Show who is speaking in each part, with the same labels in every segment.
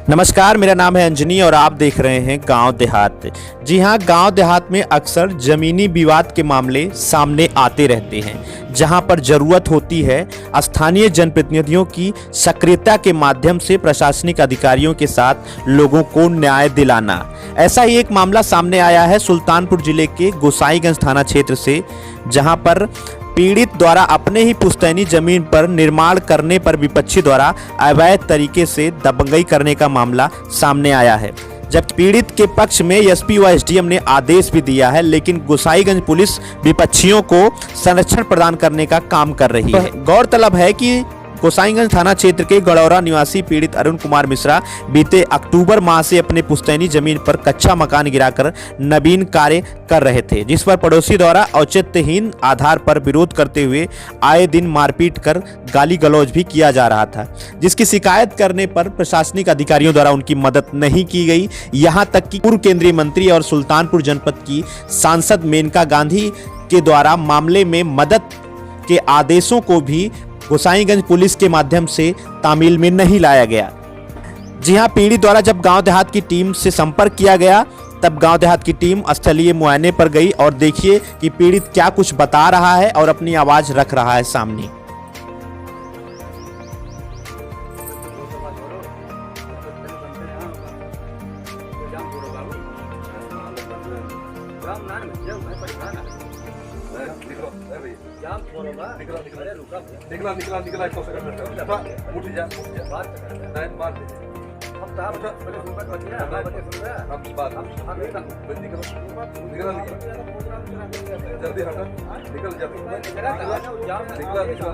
Speaker 1: नमस्कार, मेरा नाम है अंजनी और आप देख रहे हैं गांव देहात। जी हां, गांव देहात में अक्सर जमीनी विवाद के मामले सामने आते रहते हैं, जहां पर जरूरत होती है स्थानीय जनप्रतिनिधियों की सक्रियता के माध्यम से प्रशासनिक अधिकारियों के साथ लोगों को न्याय दिलाना। ऐसा ही एक मामला सामने आया है सुल्तानपुर जिले के गोसाईगंज थाना क्षेत्र से, जहां पर पीड़ित द्वारा अपने ही पुश्तैनी जमीन पर निर्माण करने पर विपक्षी द्वारा अवैध तरीके से दबंगई करने का मामला सामने आया है। जब पीड़ित के पक्ष में एसपी व एसडीएम ने आदेश भी दिया है, लेकिन गोसाईगंज पुलिस विपक्षियों को संरक्षण प्रदान करने का काम कर रही है। गौरतलब है कि गोसाईगंज थाना क्षेत्र के गड़ौरा निवासी पीड़ित अरुण कुमार मिश्रा बीते अक्टूबर माह से अपने पुश्तैनी जमीन पर कच्चा मकान गिराकर नवीन कार्य कर रहे थे, जिस पर पड़ोसी द्वारा औचित्यहीन आधार पर विरोध करते हुए आए दिन मारपीट कर गाली गलौज भी किया जा रहा था, जिसकी शिकायत करने पर प्रशासनिक अधिकारियों द्वारा उनकी मदद नहीं की गई। यहां तक कि पूर्व केंद्रीय मंत्री और सुल्तानपुर जनपद की सांसद मेनका गांधी के द्वारा मामले में मदद के आदेशों को भी गोसाईगंज पुलिस के माध्यम से तामील में नहीं लाया गया। जी हां, पीड़ित द्वारा जब गांव देहात की टीम से संपर्क किया गया, तब गांव देहात की टीम स्थलीय मुआयने पर गई और देखिए कि पीड़ित क्या कुछ बता रहा है और अपनी आवाज रख रहा है सामने।
Speaker 2: निकला इसको उठ जा लाइन मार दे। हम तार पहले सुन बात बतिया हम बात हम निकला जल्दी हटा निकल जा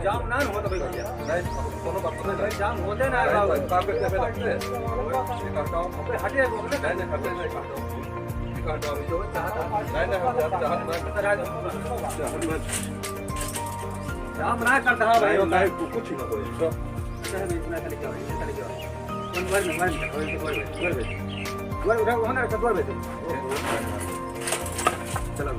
Speaker 2: जाम ना हो तो भैया नहीं कोनो बात नहीं जाम होते ना काम करते पे लगते हैं काटो हटे नहीं हटे काटो जो चाहता नहीं जाम ना करता है भाई नहीं कुछ ना कोई तो इतना खाली क्या वन होना का दो बेटे चलो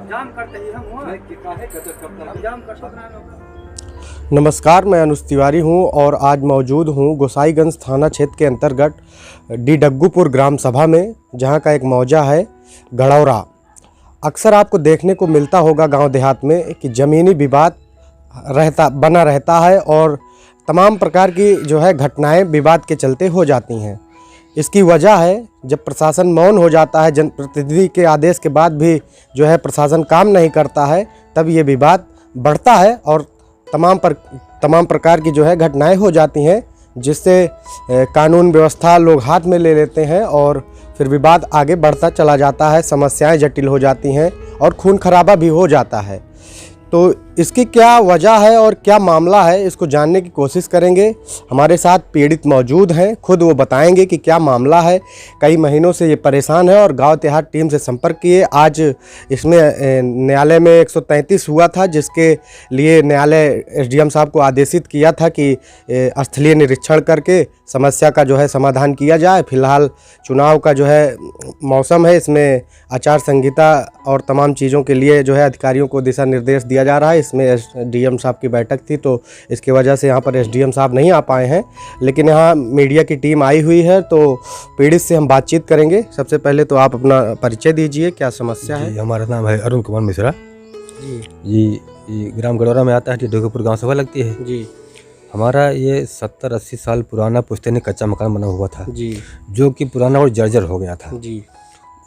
Speaker 2: जाम करते ही हम हुआ कि काहे गजब करता जाम कर सकना।
Speaker 3: नमस्कार, मैं अनुज तिवारी हूं और आज मौजूद हूं गोसाईगंज थाना क्षेत्र के अंतर्गत डीडग्गूपुर ग्राम सभा में, जहां का एक मौजा है गड़ौरा। अक्सर आपको देखने को मिलता होगा गांव देहात में कि ज़मीनी विवाद बना रहता है और तमाम प्रकार की जो है घटनाएं विवाद के चलते हो जाती हैं। इसकी वजह है जब प्रशासन मौन हो जाता है, जनप्रतिनिधि के आदेश के बाद भी जो है प्रशासन काम नहीं करता है, तब ये विवाद बढ़ता है और तमाम प्रकार की जो है घटनाएं हो जाती हैं, जिससे कानून व्यवस्था लोग हाथ में ले लेते हैं और फिर विवाद आगे बढ़ता चला जाता है, समस्याएं जटिल हो जाती हैं और खून खराबा भी हो जाता है। तो इसकी क्या वजह है और क्या मामला है, इसको जानने की कोशिश करेंगे। हमारे साथ पीड़ित मौजूद हैं, खुद वो बताएंगे कि क्या मामला है। कई महीनों से ये परेशान है और गांव देहात टीम से संपर्क किए। आज इसमें न्यायालय में 133 हुआ था, जिसके लिए न्यायालय एसडीएम साहब को आदेशित किया था कि स्थलीय निरीक्षण करके समस्या का जो है समाधान किया जाए। फिलहाल चुनाव का जो है मौसम है, इसमें आचार संहिता और तमाम चीज़ों के लिए जो है अधिकारियों को दिशा निर्देश दिया जा रहा है। इसमें एसडीएम साहब की बैठक थी, तो इसकी वजह से यहाँ पर एसडीएम साहब नहीं आ पाए हैं, लेकिन यहाँ मीडिया की टीम आई हुई है, तो पीड़ित से हम बातचीत करेंगे। सबसे पहले तो आप अपना परिचय दीजिए, क्या समस्या है?
Speaker 4: हमारा नाम है अरुण कुमार मिश्रा जी, ग्राम गड़ौरा में आता है, डीडग्गूपुर गाँव सभा लगती है जी। हमारा ये 70-80 साल पुराना पुश्तैनी कच्चा मकान बना हुआ था जी, जो कि पुराना और जर्जर हो गया था जी।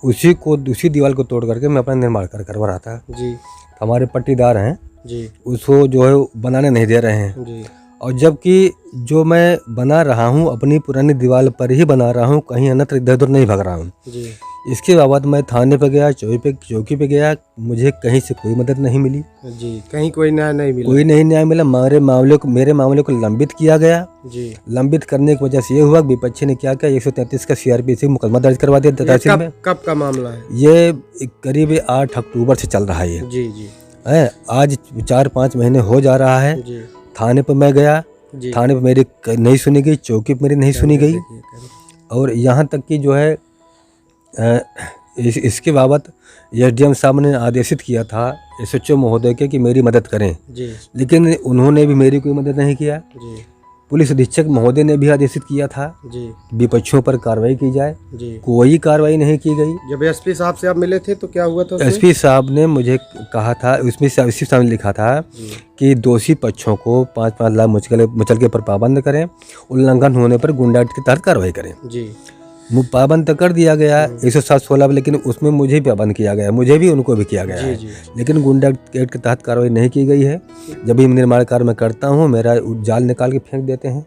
Speaker 4: उसी दीवार को तोड़ करके मैं अपना निर्माण करवा रहा था जी। हमारे पट्टीदार हैं जी, उसको जो है बनाने नहीं दे रहे हैं जी। और जबकि जो मैं बना रहा हूँ अपनी पुरानी दीवार पर ही बना रहा हूँ, कहीं अन्यत्र इधर उधर नहीं भाग रहा हूँ जी। इसके बाबत मैं थाने पे गया, चौकी पे गया, मुझे कहीं से कोई मदद नहीं मिली
Speaker 3: जी। कहीं कोई न्याय नहीं मिला?
Speaker 4: कोई नहीं न्याय मिला। मेरे मामले को लंबित किया गया जी। लंबित करने की वजह से ये हुआ, विपक्षी ने क्या किया, 133 का सीआरपीसी मुकदमा दर्ज करवा दिया तहसील में।
Speaker 3: कब का मामला है
Speaker 4: ये? करीब 8 अक्टूबर से चल रहा है ये
Speaker 3: जी जी।
Speaker 4: है, आज 4-5 महीने हो जा रहा है जी। थाने पर मैं गया, थाने पर मेरी नहीं सुनी गई, चौकी पर मेरी नहीं सुनी गई, और यहाँ तक कि जो है इसके बाबत एसडीएम साहब ने आदेशित किया था एसएचओ महोदय के कि मेरी मदद करें,
Speaker 3: जी
Speaker 4: लेकिन उन्होंने भी मेरी कोई मदद नहीं किया।
Speaker 3: जी
Speaker 4: पुलिस अधीक्षक महोदय ने भी आदेशित किया था
Speaker 3: जी
Speaker 4: विपक्षियों पर कार्रवाई की जाए,
Speaker 3: जी।
Speaker 4: कोई कार्रवाई नहीं की गई।
Speaker 3: जब एसपी साहब से आप मिले थे तो क्या हुआ था उसमें?
Speaker 4: एसपी साहब ने मुझे कहा था, उसमें एसपी साहब ने लिखा था कि दोषी पक्षों को 5-5 लाख मुचलके पर पाबंद करें, उल्लंघन होने पर गुंडागर्दी के तहत कार्रवाई करें।
Speaker 3: जी
Speaker 4: पाबंद तो कर दिया गया 107-16, लेकिन उसमें मुझे भी पाबंद किया गया, मुझे भी उनको भी किया गया है, लेकिन गुंडागर्दी एक्ट के तहत कार्रवाई नहीं की गई है। जब भी निर्माण कार्य मैं करता हूँ मेरा जाल निकाल के फेंक देते हैं,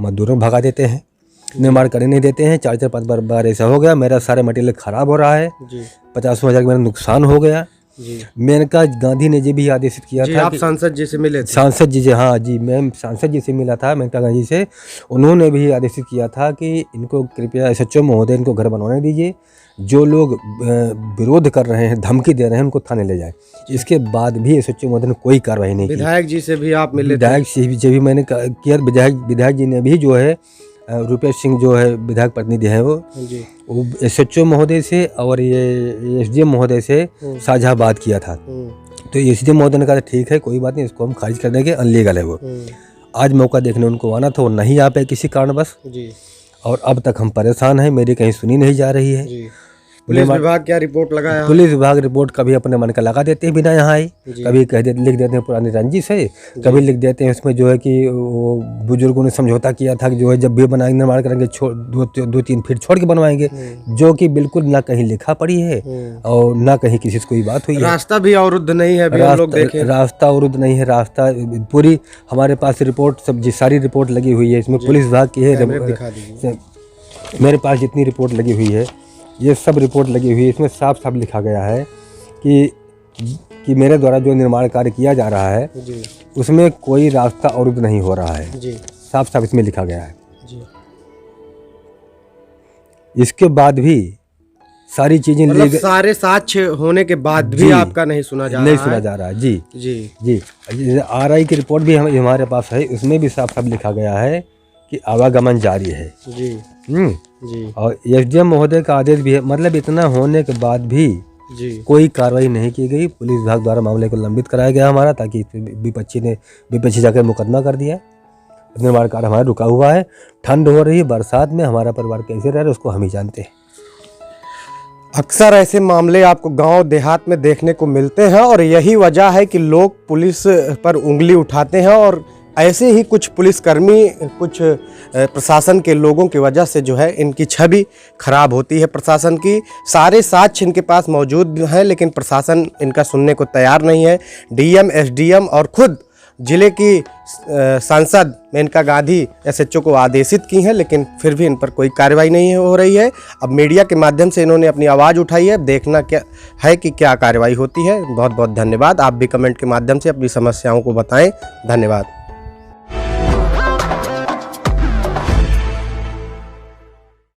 Speaker 4: मजदूरों को भगा देते हैं, निर्माण करने नहीं देते हैं। 4-4-5 बार ऐसा हो गया, मेरा सारे मटेरियल खराब हो रहा है, 50,000 का मेरा नुकसान हो गया। मेनका गांधी ने जी भी आदेशित किया था।
Speaker 3: आप सांसद जी से मिले थे?
Speaker 4: सांसद जी से, हाँ जी, मैं सांसद जी से मिला था, मेनका गांधी से। उन्होंने भी आदेशित किया था कि इनको कृपया एसएचओ महोदय इनको घर बनवाने दीजिए, जो लोग विरोध कर रहे हैं, धमकी दे रहे हैं, उनको थाने ले जाए। इसके बाद भी एसएचओ महोदय ने कोई कार्रवाई नहीं की।
Speaker 3: विधायक जी से भी आप मिले?
Speaker 4: विधायक से भी मैंने किया। विधायक जी ने भी जो है रुपेश सिंह जो है विधायक प्रतिनिधि हैं वो एसएचओ महोदय से और ये एसडीएम महोदय से साझा बात किया था। तो एसडीएम महोदय ने कहा ठीक है, कोई बात नहीं, इसको हम खारिज कर देंगे, अनलीगल है वो। आज मौका देखने उनको आना था, वो नहीं आ पाए किसी कारणवश, और अब तक हम परेशान हैं, मेरी कहीं सुनी नहीं जा रही है।
Speaker 3: पुलिस विभाग क्या रिपोर्ट लगाया?
Speaker 4: पुलिस विभाग रिपोर्ट कभी अपने मन का लगा देते हैं बिना यहाँ आई, कभी कह देते लिख देते हैं पुरानी रंजिश है, कभी लिख देते हैं उसमें जो है कि वो बुजुर्गों ने समझौता किया था कि जो है जब भी बनाएंगे निर्माण करेंगे 2-3 फीट छोड़ के बनवाएंगे, जो कि बिल्कुल ना कहीं लिखा पड़ी है और ना कहीं किसी से कोई बात हुई है।
Speaker 3: रास्ता भी अवरुद्ध नहीं है,
Speaker 4: रास्ता अवरुद्ध नहीं है, रास्ता पूरी हमारे पास रिपोर्ट सब सारी रिपोर्ट लगी हुई है, इसमें पुलिस विभाग की है। मेरे पास जितनी रिपोर्ट लगी हुई है ये सब रिपोर्ट लगी हुई है, इसमें साफ साफ लिखा गया है कि मेरे द्वारा जो निर्माण कार्य किया जा रहा है उसमें कोई रास्ता अवरुद्ध नहीं हो रहा है, साफ साफ इसमें लिखा गया है। इसके बाद भी सारी चीजें
Speaker 3: मतलब सारे साक्ष्य होने के बाद भी आपका नहीं सुना जा रहा है? जी जी
Speaker 4: जी। आरआई की रिपोर्ट भी हमारे पास है, उसमें भी साफ साफ लिखा गया है कि आवागमन जारी है।
Speaker 3: जी जी।
Speaker 4: और एसडीएम महोदय का आदेश भी है, मतलब इतना होने के बाद भी कोई कार्रवाई नहीं की गई। पुलिस विभाग द्वारा मामले को लंबित कराया गया हमारा, ताकि विपक्षी जाकर मुकदमा कर दिया। निर्माण कार्य हमारा रुका हुआ है, ठंड हो रही है, बरसात में हमारा परिवार कैसे रह रहा है उसको हम ही जानते हैं।
Speaker 3: अक्सर ऐसे मामले आपको गांव देहात में देखने को मिलते हैं और यही वजह है कि लोग पुलिस पर उंगली उठाते हैं, और ऐसे ही कुछ पुलिसकर्मी, कुछ प्रशासन के लोगों की वजह से जो है इनकी छवि खराब होती है। प्रशासन की सारे साक्ष्य इनके पास मौजूद हैं, लेकिन प्रशासन इनका सुनने को तैयार नहीं है। डीएम, एसडीएम और खुद जिले की सांसद मेनका गांधी एसएचओ को आदेशित की हैं, लेकिन फिर भी इन पर कोई कार्रवाई नहीं हो रही है। अब मीडिया के माध्यम से इन्होंने अपनी आवाज़ उठाई है, देखना क्या है कि क्या कार्रवाई होती है। बहुत बहुत धन्यवाद। आप भी कमेंट के माध्यम से अपनी समस्याओं को बताएं। धन्यवाद।